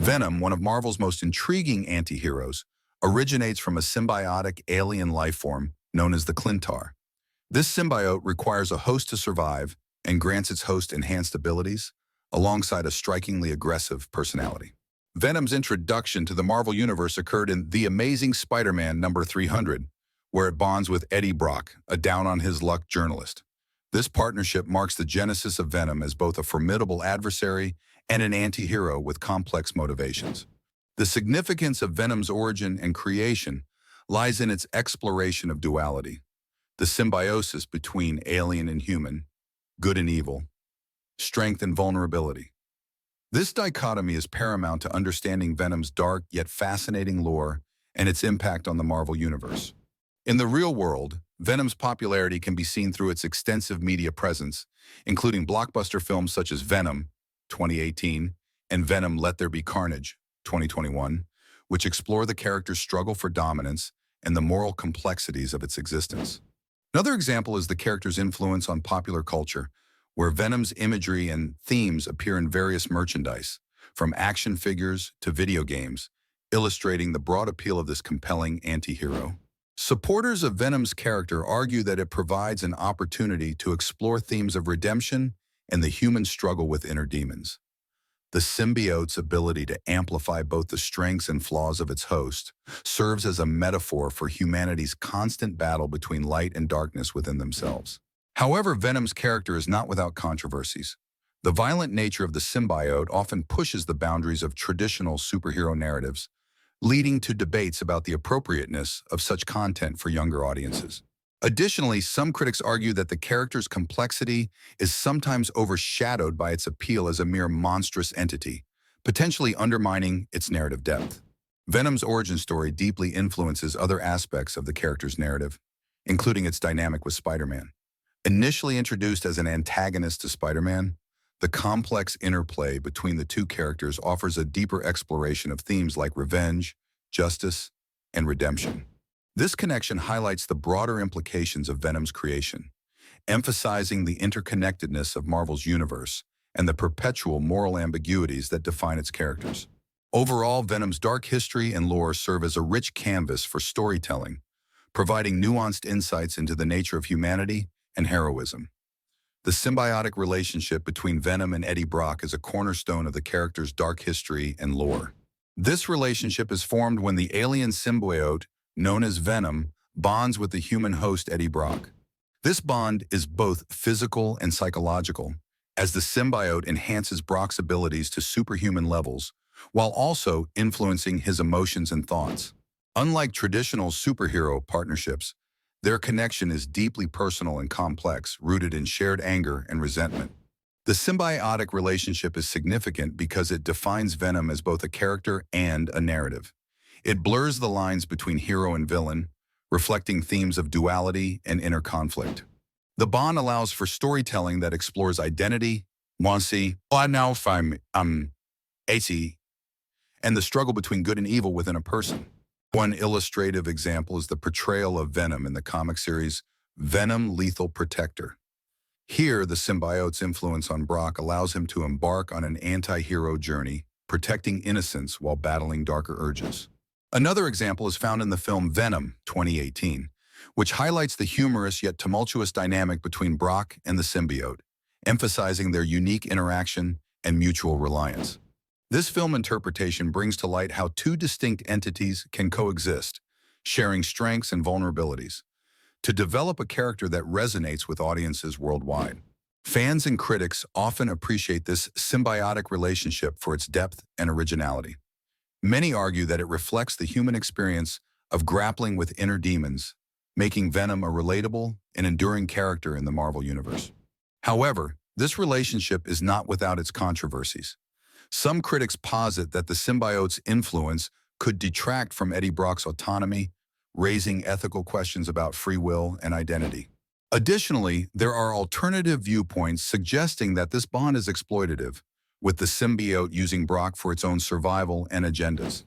Venom, one of Marvel's most intriguing antiheroes, originates from a symbiotic alien life form known as the Clintar. This symbiote requires a host to survive and grants its host enhanced abilities, alongside a strikingly aggressive personality. Venom's introduction to the Marvel Universe occurred in The Amazing Spider-Man number 300, where it bonds with Eddie Brock, a down-on-his-luck journalist. This partnership marks the genesis of Venom as both a formidable adversary and an anti-hero with complex motivations. The significance of Venom's origin and creation lies in its exploration of duality, the symbiosis between alien and human, good and evil, strength and vulnerability. This dichotomy is paramount to understanding Venom's dark yet fascinating lore and its impact on the Marvel Universe. In the real world, Venom's popularity can be seen through its extensive media presence, including blockbuster films such as Venom, 2018, and Venom: Let There Be Carnage, 2021, which explore the character's struggle for dominance and the moral complexities of its existence. Another example is the character's influence on popular culture, where Venom's imagery and themes appear in various merchandise, from action figures to video games, illustrating the broad appeal of this compelling anti-hero. Supporters of Venom's character argue that it provides an opportunity to explore themes of redemption and the human struggle with inner demons. The symbiote's ability to amplify both the strengths and flaws of its host serves as a metaphor for humanity's constant battle between light and darkness within themselves. However, Venom's character is not without controversies. The violent nature of the symbiote often pushes the boundaries of traditional superhero narratives, leading to debates about the appropriateness of such content for younger audiences. Additionally, some critics argue that the character's complexity is sometimes overshadowed by its appeal as a mere monstrous entity, potentially undermining its narrative depth. Venom's origin story deeply influences other aspects of the character's narrative, including its dynamic with Spider-Man. Initially introduced as an antagonist to Spider-Man, the complex interplay between the two characters offers a deeper exploration of themes like revenge, justice, and redemption. This connection highlights the broader implications of Venom's creation, emphasizing the interconnectedness of Marvel's universe and the perpetual moral ambiguities that define its characters. Overall, Venom's dark history and lore serve as a rich canvas for storytelling, providing nuanced insights into the nature of humanity and heroism. The symbiotic relationship between Venom and Eddie Brock is a cornerstone of the character's dark history and lore. This relationship is formed when the alien symbiote, known as Venom, bonds with the human host Eddie Brock. This bond is both physical and psychological, as the symbiote enhances Brock's abilities to superhuman levels, while also influencing his emotions and thoughts. Unlike traditional superhero partnerships, their connection is deeply personal and complex, rooted in shared anger and resentment. The symbiotic relationship is significant because it defines Venom as both a character and a narrative. It blurs the lines between hero and villain, reflecting themes of duality and inner conflict. The bond allows for storytelling that explores identity, and the struggle between good and evil within a person. One illustrative example is the portrayal of Venom in the comic series Venom: Lethal Protector. Here, the symbiote's influence on Brock allows him to embark on an anti-hero journey, protecting innocence while battling darker urges. Another example is found in the film Venom, 2018, which highlights the humorous yet tumultuous dynamic between Brock and the symbiote, emphasizing their unique interaction and mutual reliance. This film interpretation brings to light how two distinct entities can coexist, sharing strengths and vulnerabilities, to develop a character that resonates with audiences worldwide. Fans and critics often appreciate this symbiotic relationship for its depth and originality. Many argue that it reflects the human experience of grappling with inner demons, making Venom a relatable and enduring character in the Marvel Universe. However, this relationship is not without its controversies. Some critics posit that the symbiote's influence could detract from Eddie Brock's autonomy, raising ethical questions about free will and identity. Additionally, there are alternative viewpoints suggesting that this bond is exploitative, with the symbiote using Brock for its own survival and agendas.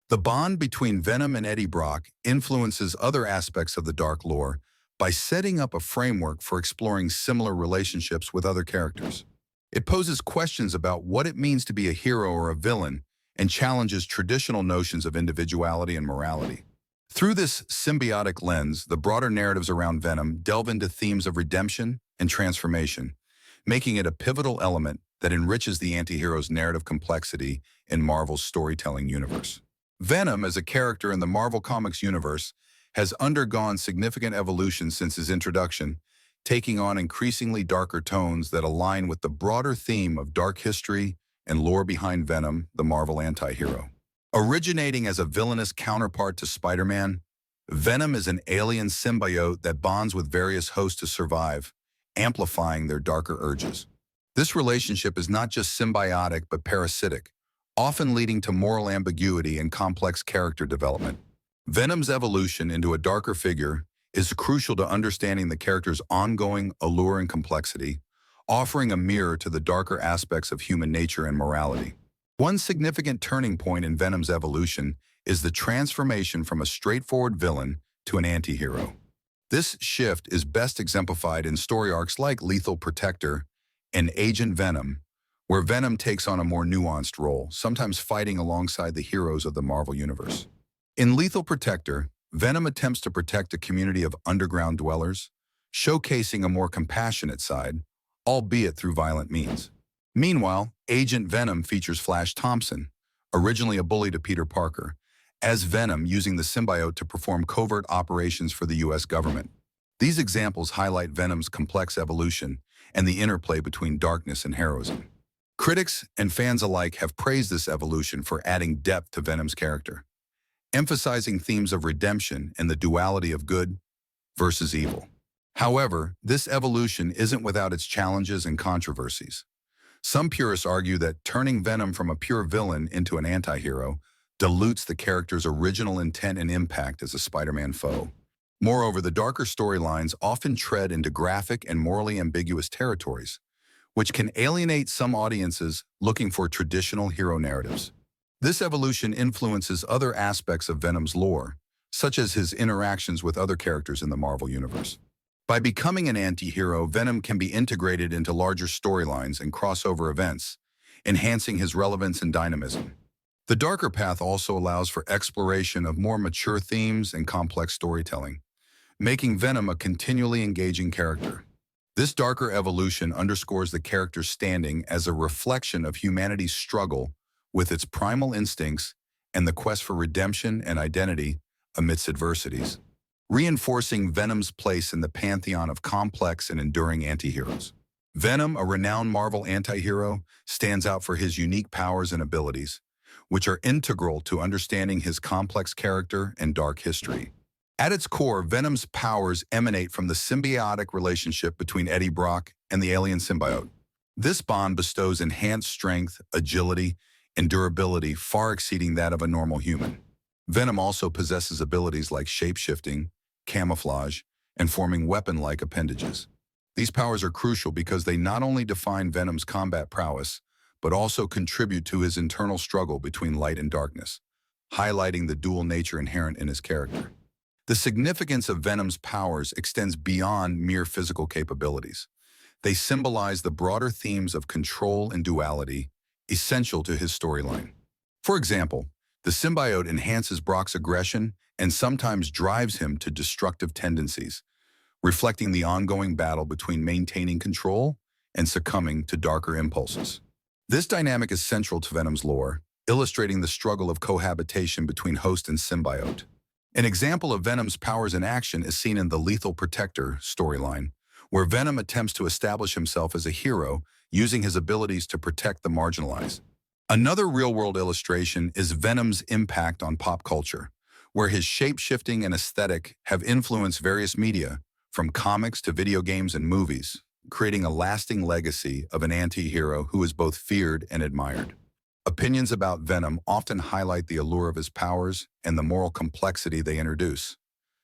The bond between Venom and Eddie Brock influences other aspects of the dark lore by setting up a framework for exploring similar relationships with other characters. It poses questions about what it means to be a hero or a villain and challenges traditional notions of individuality and morality. Through this symbiotic lens, the broader narratives around Venom delve into themes of redemption and transformation, making it a pivotal element that enriches the antihero's narrative complexity in Marvel's storytelling universe. Venom, as a character in the Marvel Comics universe, has undergone significant evolution since his introduction, taking on increasingly darker tones that align with the broader theme of dark history and lore behind Venom, the Marvel antihero. Originating as a villainous counterpart to Spider-Man, Venom is an alien symbiote that bonds with various hosts to survive, amplifying their darker urges. This relationship is not just symbiotic but parasitic, often leading to moral ambiguity and complex character development. Venom's evolution into a darker figure is crucial to understanding the character's ongoing allure and complexity, offering a mirror to the darker aspects of human nature and morality. One significant turning point in Venom's evolution is the transformation from a straightforward villain to an antihero. This shift is best exemplified in story arcs like Lethal Protector and Agent Venom, where Venom takes on a more nuanced role, sometimes fighting alongside the heroes of the Marvel Universe. In Lethal Protector, Venom attempts to protect a community of underground dwellers, showcasing a more compassionate side, albeit through violent means. Meanwhile, Agent Venom features Flash Thompson, originally a bully to Peter Parker, as Venom using the symbiote to perform covert operations for the US government. These examples highlight Venom's complex evolution and the interplay between darkness and heroism. Critics and fans alike have praised this evolution for adding depth to Venom's character, emphasizing themes of redemption and the duality of good versus evil. However, this evolution isn't without its challenges and controversies. Some purists argue that turning Venom from a pure villain into an antihero dilutes the character's original intent and impact as a Spider-Man foe. Moreover, the darker storylines often tread into graphic and morally ambiguous territories, which can alienate some audiences looking for traditional hero narratives. This evolution influences other aspects of Venom's lore, such as his interactions with other characters in the Marvel Universe. By becoming an antihero, Venom can be integrated into larger storylines and crossover events, enhancing his relevance and dynamism. The darker path also allows for exploration of more mature themes and complex storytelling, making Venom a continually engaging character. This darker evolution underscores the character's standing as a reflection of humanity's struggle with its primal instincts and the quest for redemption and identity amidst adversities, reinforcing Venom's place in the pantheon of complex and enduring antiheroes. Venom, a renowned Marvel antihero, stands out for his unique powers and abilities, which are integral to understanding his complex character and dark history. At its core, Venom's powers emanate from the symbiotic relationship between Eddie Brock and the alien symbiote. This bond bestows enhanced strength, agility, and durability far exceeding that of a normal human. Venom also possesses abilities like shape-shifting, camouflage, and forming weapon-like appendages. These powers are crucial because they not only define Venom's combat prowess, but also contribute to his internal struggle between light and darkness, highlighting the dual nature inherent in his character. The significance of Venom's powers extends beyond mere physical capabilities. They symbolize the broader themes of control and duality essential to his storyline. For example, the symbiote enhances Brock's aggression and sometimes drives him to destructive tendencies, reflecting the ongoing battle between maintaining control and succumbing to darker impulses. This dynamic is central to Venom's lore, illustrating the struggle of cohabitation between host and symbiote. An example of Venom's powers in action is seen in the Lethal Protector storyline, where Venom attempts to establish himself as a hero using his abilities to protect the marginalized. Another real-world illustration is Venom's impact on pop culture, where his shape-shifting and aesthetic have influenced various media, from comics to video games and movies, creating a lasting legacy of an anti-hero who is both feared and admired. Opinions about Venom often highlight the allure of his powers and the moral complexity they introduce.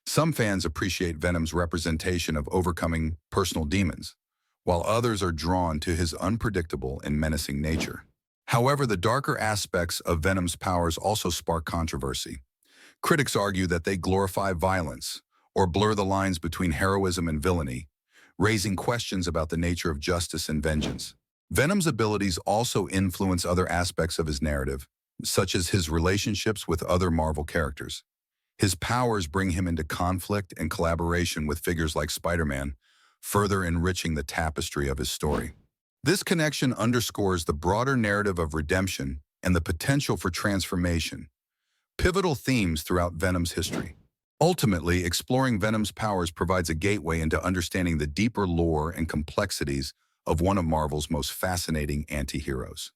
Some fans appreciate Venom's representation of overcoming personal demons, while others are drawn to his unpredictable and menacing nature. However, the darker aspects of Venom's powers also spark controversy. Critics argue that they glorify violence or blur the lines between heroism and villainy, raising questions about the nature of justice and vengeance. Venom's abilities also influence other aspects of his narrative, such as his relationships with other Marvel characters. His powers bring him into conflict and collaboration with figures like Spider-Man, further enriching the tapestry of his story. This connection underscores the broader narrative of redemption and the potential for transformation, pivotal themes throughout Venom's history. Ultimately, exploring Venom's powers provides a gateway into understanding the deeper lore and complexities of one of Marvel's most fascinating anti-heroes.